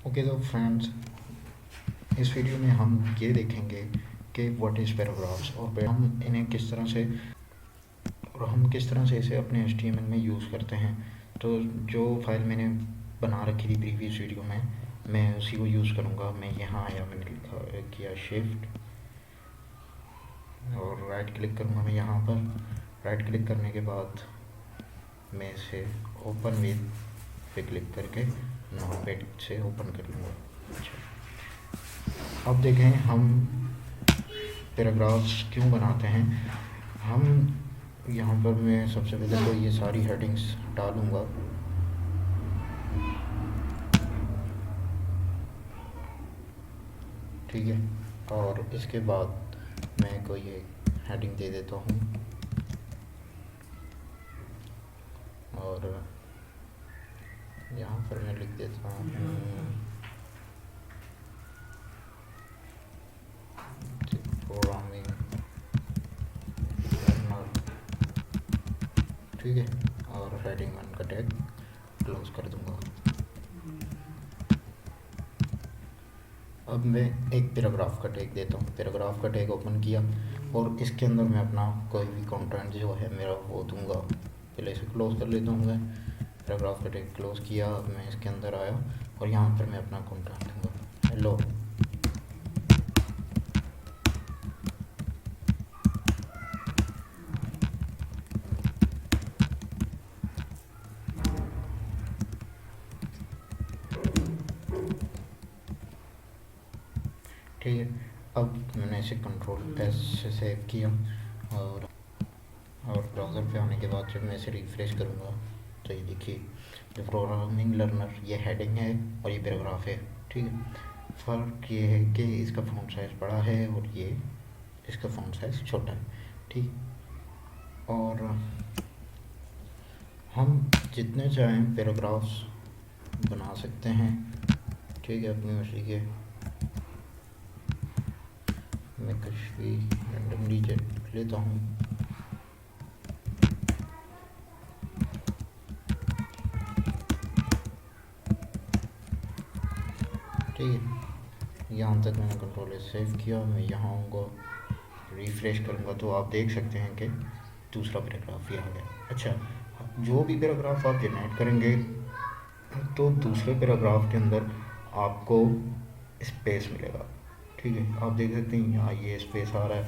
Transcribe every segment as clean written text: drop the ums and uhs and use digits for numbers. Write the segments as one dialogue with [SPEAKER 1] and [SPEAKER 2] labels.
[SPEAKER 1] Okay तो friends, इस video में हम ये देखेंगे कि व्हाट इज़ पैराग्राफ्स और हम इन्हें किस तरह से इसे अपने HTML में यूज़ करते हैं। तो जो फाइल मैंने बना रखी थी प्रीवियस वीडियो में, मैं उसी को यूज़ करूँगा। मैं यहाँ आया, मैंने किया शिफ्ट और राइट क्लिक करूँगा। मैं यहाँ पर राइट क्लिक करने के बाद मैं इसे ओपन विद पे क्लिक करके नोटपैड से ओपन कर लूँगा। अच्छा, अब देखें हम पैराग्राफ्स क्यों बनाते हैं। हम यहाँ पर मैं सबसे पहले तो ये सारी हेडिंग्स हटा लूँगा। ठीक है, और इसके बाद मैं कोई एक हेडिंग दे देता हूँ और यहाँ पर मैं लिख देता हूँ प्रोग्रामिंग लर्नर। ठीक है, और हेडिंग 1 का टैग क्लोज कर दूँगा। अब मैं एक पैराग्राफ का टैग देता हूँ। पैराग्राफ का टैग ओपन किया और इसके अंदर मैं अपना कोई भी कंटेंट जो है मेरा वो दूंगा। पहले इसे क्लोज कर लेता हूँ। मैं पैराग्राफ का टैग क्लोज किया, मैं इसके अंदर आया और यहाँ पर मैं अपना कंटेंट दूंगा, हेलो। ठीक है, अब मैंने इसे Ctrl+S से सेव किया और ब्राउज़र पे आने के बाद जब मैं इसे रिफ़्रेश करूँगा तो ये देखिए, जो प्रोग्रामिंग लर्नर ये हेडिंग है और ये पैराग्राफ है। ठीक है, फ़र्क ये है कि इसका फ़ॉन्ट साइज़ बड़ा है और ये इसका फ़ॉन्ट साइज़ छोटा है। ठीक, और हम जितने चाहें पैराग्राफ्स बना सकते हैं। ठीक है, अपनी मर्ज़ी के। मैं कुछ भी रैंडमली लेता हूँ। ठीक है, यहाँ तक मैंने Ctrl+S सेव किया। मैं यहाँ आऊँगा, रिफ़्रेश करूँगा तो आप देख सकते हैं कि दूसरा पैराग्राफ भी आ गया। अच्छा, जो भी पैराग्राफ आप जनरेट करेंगे तो दूसरे पैराग्राफ के अंदर आपको स्पेस मिलेगा। ठीक है, आप देख सकते हैं यहाँ ये स्पेस आ रहा है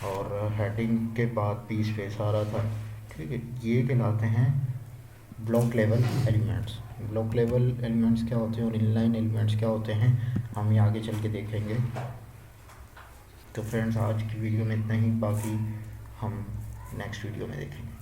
[SPEAKER 1] और हेडिंग के बाद भी स्पेस आ रहा था। ठीक है, ये कहलाते हैं block level elements. Block level elements क्या होते हैं और इनलाइन एलिमेंट्स क्या होते हैं, हम ये आगे चल के देखेंगे। तो फ्रेंड्स, आज की वीडियो में इतना ही, बाकी हम नेक्स्ट वीडियो में देखेंगे।